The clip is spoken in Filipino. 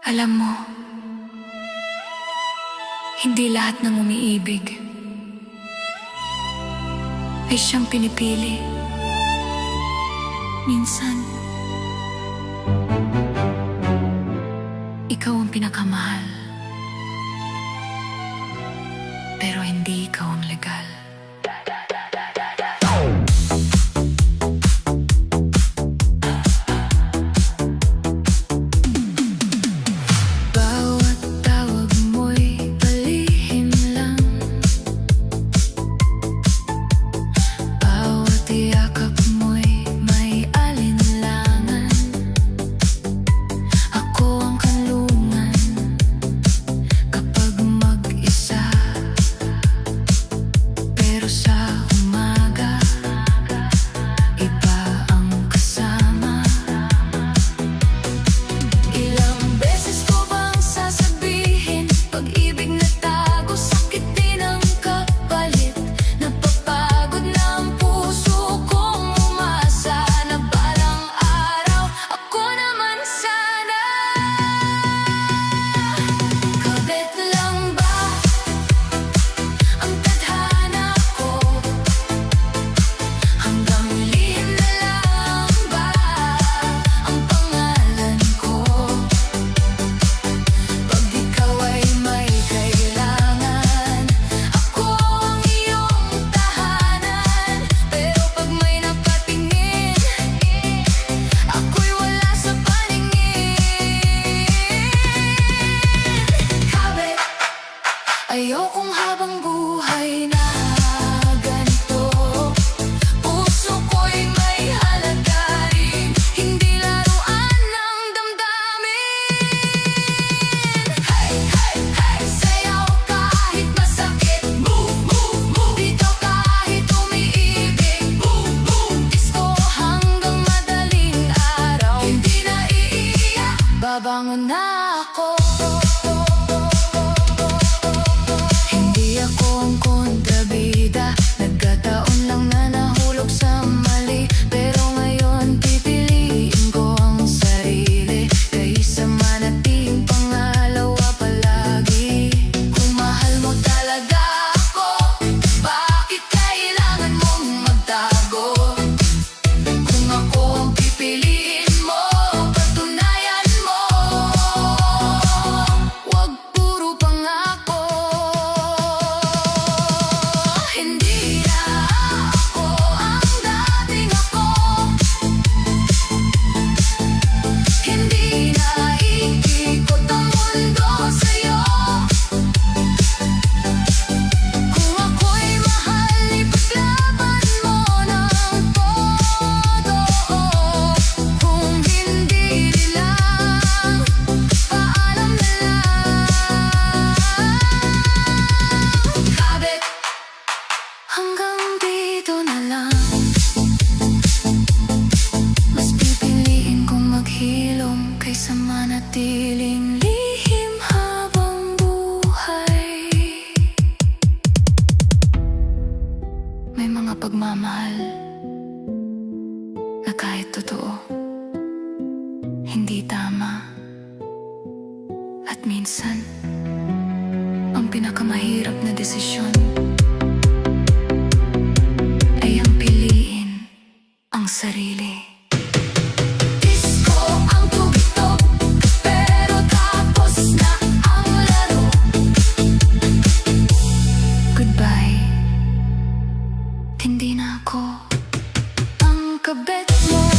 Alam mo, hindi lahat ng umiibig ay siyang pinipili. Minsan, ikaw ang pinakamahal, pero hindi ikaw ang legal. Bawat tawag mo'y palihim lang, bawat yakap mo'y may alinlangan. Ako ang kanlungan kapag mag-isa, pero sa umaga iba ang kasama. Ilang beses ko bang sasabihin, pag-ibig na tago, sakit din ang kapalit. Napapagod na ang puso kong umasa na balang araw ako naman sana. Kabit lang ba ang tadhana ko? Hanggang lihim na lang ba ang pangalan ko? Pag ikaw ay may kailangan, ako ang iyong tahanan. Pero pag may nakatingin, ako'y wala sa paningin. Kabit, ayokong habang buhay na ganito. Puso ko'y may halagarin, hindi laruan ng damdamin. Hey, hey, hey, sayaw kahit masakit. Move, move, move. Dito kahit umiibig. Boom, boom. Disco hanggang madaling araw. Hindi na iiyak, babangon na ako. Hindi ako ang kontrabida, nagkataon lang na nahulog sa mali. Pero ngayon pipiliin ko ang sarili kaysa manatiling pangalawa palagi. Kung mahal mo talaga ako, bakit kailangan mong magtago? Kung ako ang pipiliin mo, patunayan mo. Wag puro pangako. Hindi na ako ang dating ako. Hindi na iikot ang mundo sa'yo. Kung ako'y mahal, ipaglaban mo ng todo. Kung hindi lang, paalam na lang. Kabit, hanggang dito na lang. Mas pipiliin kong maghilom kaysa manatiling lihim habang buhay. May mga pagmamahal na kahit totoo, hindi tama. At minsan, ang pinakamahirap na desisyon ay ang piliin ang sarili. Disco ang tugtog, pero tapos na ang laro. Goodbye, hindi na ako ang kabit mo.